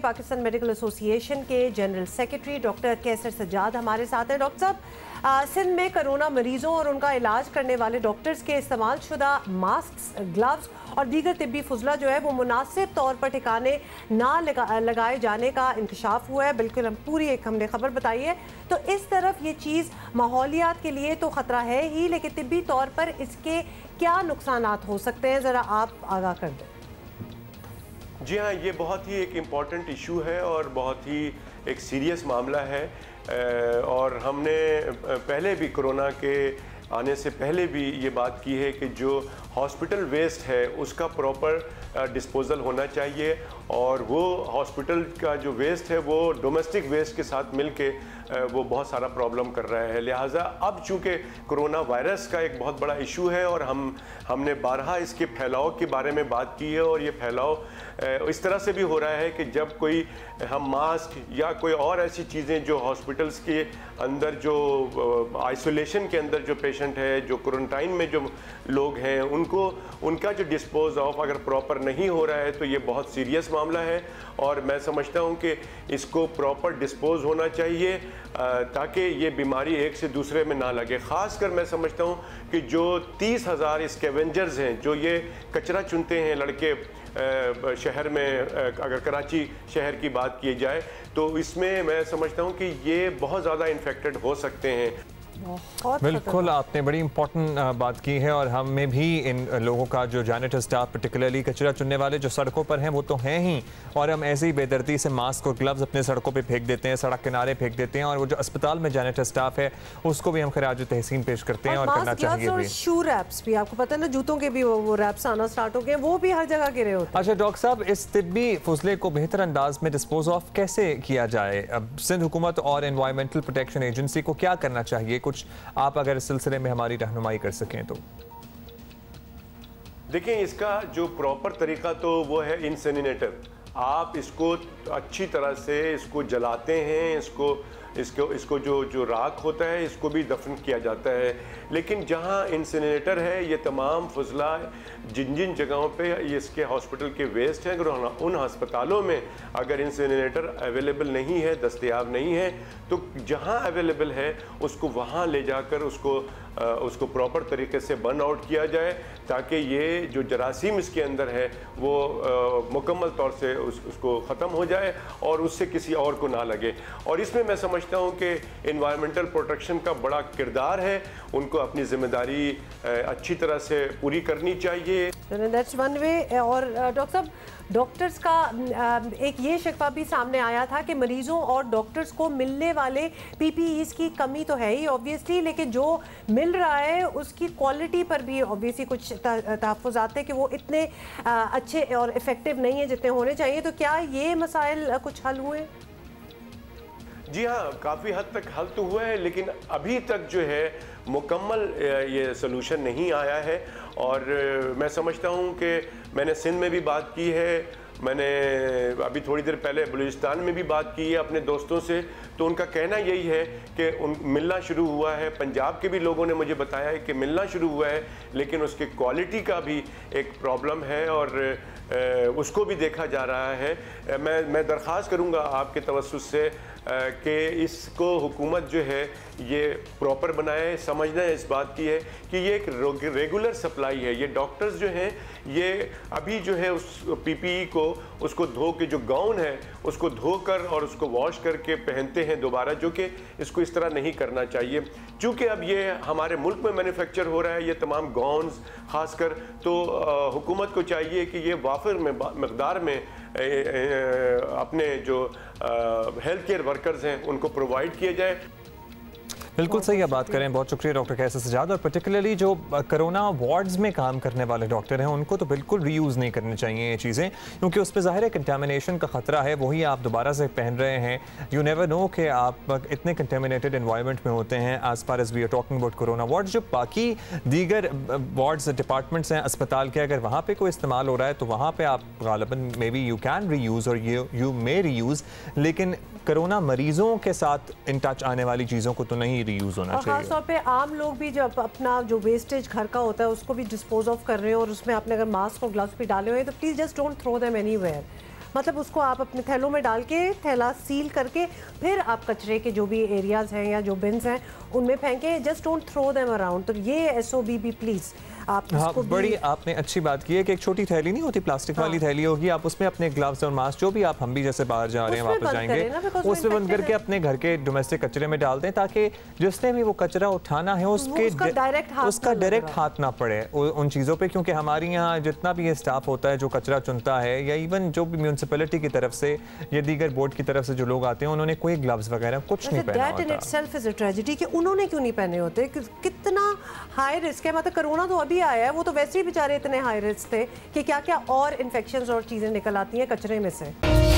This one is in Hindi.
पाकिस्तान मेडिकल एसोसिएशन के जनरल सेक्रेटरी डॉक्टर कैसर सज्जाद हमारे साथ हैं। डॉक्टर साहब, सिंध में कोरोना मरीजों और उनका इलाज करने वाले डॉक्टर्स के इस्तेमाल शुदा मास्क, ग्लव्स और दीगर तिब्बी फुजला जो है वो मुनासिब तौर पर ठिकाने ना लगाए जाने का इंकशाफ हुआ है। बिल्कुल हम पूरी एक हमने खबर बताई है। तो इस तरफ ये चीज़ माहौलियात के लिए तो ख़तरा है ही, लेकिन तिब्बी तौर पर इसके क्या नुकसानात हो सकते हैं, ज़रा आप आगाह कर दें। जी हाँ, ये बहुत ही एक इम्पॉर्टेंट इशू है और बहुत ही एक सीरियस मामला है। और हमने पहले भी कोरोना के आने से पहले भी ये बात की है कि जो हॉस्पिटल वेस्ट है उसका प्रॉपर डिस्पोजल होना चाहिए, और वो हॉस्पिटल का जो वेस्ट है वो डोमेस्टिक वेस्ट के साथ मिलके वो बहुत सारा प्रॉब्लम कर रहा है। लिहाजा अब चूँकि कोरोना वायरस का एक बहुत बड़ा इशू है और हमने बारहा इसके फैलाव के बारे में बात की है, और ये फैलाव इस तरह से भी हो रहा है कि जब कोई हम मास्क या कोई और ऐसी चीज़ें जो हॉस्पिटल्स के अंदर जो आइसोलेशन के अंदर जो पेशेंट है, जो क्वारंटाइन में जो लोग हैं, उनका जो डिस्पोज ऑफ अगर प्रॉपर नहीं हो रहा है तो ये बहुत सीरियस मामला है। और मैं समझता हूँ कि इसको प्रॉपर डिस्पोज होना चाहिए ताकि ये बीमारी एक से दूसरे में ना लगे। ख़ासकर मैं समझता हूँ कि जो 30,000 स्कैवेंजर्स हैं जो ये कचरा चुनते हैं लड़के शहर में, अगर कराची शहर की बात की जाए तो इसमें मैं समझता हूँ कि ये बहुत ज़्यादा इन्फेक्टेड हो सकते हैं। बिल्कुल, आपने बड़ी इंपॉर्टेंट बात की है, और हम में भी इन लोगों का जो जैनिटर स्टाफ पर्टिकुलरली कचरा चुनने वाले जो सड़कों पर हैं वो तो हैं ही, और हम ऐसे ही बेदर्दी से मास्क और ग्लव्स अपने सड़कों पे फेंक देते हैं, सड़क किनारे फेंक देते हैं, और वो जो अस्पताल में जैनिटर स्टाफ है उसको भी हम खराज तहसीन पेश करते हैं और करना चाहिए भी। शू रैप्स भी आपको पता है ना, जूतों के भी वो रैप्स आना स्टार्ट हो गए, वो भी हर जगह गिरे होते हैं। अच्छा डॉक्टर साहब, इस तिब्बी फुजले को बेहतर अंदाज में डिस्पोज ऑफ कैसे किया जाए? अब सिंध हुकूमत और एनवायरमेंटल प्रोटेक्शन एजेंसी को क्या करना चाहिए? कुछ आप अगर इस सिलसिले में हमारी रहनुमाई कर सकें तो। देखिए, इसका जो प्रॉपर तरीका तो वो है इंसिनरेटर। आप इसको अच्छी तरह से इसको जलाते हैं, इसको जो राख होता है इसको भी दफन किया जाता है। लेकिन जहाँ इंसिनरेटर है, ये तमाम फजला जिन जिन जगहों पे इसके हॉस्पिटल के वेस्ट हैं, अगर उन अस्पतालों में अगर इंसिनरेटर अवेलेबल नहीं है, दस्तयाब नहीं है, तो जहाँ अवेलेबल है उसको वहाँ ले जाकर उसको प्रॉपर तरीके से बर्न आउट किया जाए, ताकि ये जो जरासीम इसके अंदर है वो मुकम्मल तौर से उसको ख़त्म हो जाए और उससे किसी और को ना लगे। और इसमें मैं समझता हूँ कि इन्वायरमेंटल प्रोटेक्शन का बड़ा किरदार है, उनको अपनी जिम्मेदारी अच्छी तरह से पूरी करनी चाहिए। That's one way. और डॉक्टर साहब, डॉक्टर्स का एक ये शिकवा भी सामने आया था कि मरीजों और डॉक्टर्स को मिलने वाले पीपीईज़ की कमी तो है ही ऑब्वियसली, लेकिन जो मिल रहा है उसकी क्वालिटी पर भी ऑब्वियसली कुछ तहफ़्फ़ुज़ात है कि वो इतने अच्छे और इफ़ेक्टिव नहीं है जितने होने चाहिए। तो क्या ये मसाइल कुछ हल हुए? जी हाँ, काफ़ी हद तक हल तो हुआ है, लेकिन अभी तक जो है मुकम्मल ये सलूशन नहीं आया है। और मैं समझता हूँ कि मैंने सिंध में भी बात की है, मैंने अभी थोड़ी देर पहले बलूचिस्तान में भी बात की है अपने दोस्तों से, तो उनका कहना यही है कि मिलना शुरू हुआ है। पंजाब के भी लोगों ने मुझे बताया है कि मिलना शुरू हुआ है, लेकिन उसकी क्वालिटी का भी एक प्रॉब्लम है और उसको भी देखा जा रहा है। मैं दरख्वास्त करूँगा आपके तवस्सुस से कि इसको हुकूमत जो है ये प्रॉपर बनाए। समझना इस बात की है कि ये एक रेगुलर सप्लाई है। ये डॉक्टर्स जो हैं ये अभी जो है उस पीपीई को उसको धो के, जो गाउन है उसको धोकर और उसको वॉश करके पहनते हैं दोबारा, जो कि इसको इस तरह नहीं करना चाहिए। चूँकि अब ये हमारे मुल्क में मैन्युफैक्चर हो रहा है ये तमाम गाउन्स ख़ासकर, तो हुकूमत को चाहिए कि ये वाफिर मकदार में अपने जो हेल्थ केयर वर्कर्स हैं उनको प्रोवाइड किया जाए। बिल्कुल सही बात करें, बहुत शुक्रिया डॉक्टर कैसर सज्जाद। और पर्टिकुलरली जो कोरोना वार्ड्स में काम करने वाले डॉक्टर हैं उनको तो बिल्कुल रीयूज़ नहीं करनी चाहिए ये चीज़ें, क्योंकि उस पर ज़ाहिर है कंटेमिनेशन का ख़तरा है। वही आप दोबारा से पहन रहे हैं, यू नेवर नो कि आप इतने कंटेमिनेटेड एनवायरनमेंट में होते हैं। As far as we are talking about corona wards, जो बाकी दीगर वार्ड्स डिपार्टमेंट्स हैं अस्पताल के, अगर वहाँ पर कोई इस्तेमाल हो रहा है तो वहाँ पर आप गालिबन may be you can reuse और यू मे रीयूज़, लेकिन कोरोना मरीजों के साथ इन टच आने वाली चीज़ों को तो नहीं रीयूज़ होना चाहिए। खास तौर पे आम लोग भी जब अपना जो वेस्टेज घर का होता है उसको भी डिस्पोज ऑफ कर रहे हो और उसमें आपने अगर मास्क और ग्लव्स भी डाले हुए हैं तो please just don't throw them anywhere. मतलब उसको आप अपने थैलों में डाल के थैला सील करके फिर आप कचरे के जो भी एरियाज हैं या जो बिन्स हैं उनमें फेंकें। Just don't throw them around. तो ये SOB भी प्लीज़ आप इसको बड़ी आपने अच्छी बात की है कि एक छोटी थैली नहीं होती, प्लास्टिक वाली थैली होगी, आप उसमें अपने ग्लव्स और मास्क जो भी आप, हम भी जैसे बाहर जा रहे हैं वापस जाएंगे उसमें बंद करके अपने घर के डोमेस्टिक कचरे में डाल दें, ताकि जिसने भी वो कचरा उठाना है उसका डायरेक्ट हाथ ना पड़े उन चीज़ों पे। क्योंकि हमारे यहाँ जितना भी ये स्टाफ होता है जो कचरा चुनता है, या इवन जो भी म्यूनसिपैलिटी की तरफ से या दीगर बोर्ड की तरफ से जो लोग आते हैं, उन्होंने कोई ग्लव्स वगैरह कुछ नहीं पहना होता। That in itself is a tragedy कि उन्होंने क्यों नहीं पहने होते। कितना हाई रिस्क है। मतलब कोरोना तो अभी आया है, वो तो वैसे ही बेचारे इतने हाई रिस्क थे कि क्या क्या और इन्फेक्शंस और चीज़ें निकल आती हैं कचरे में से।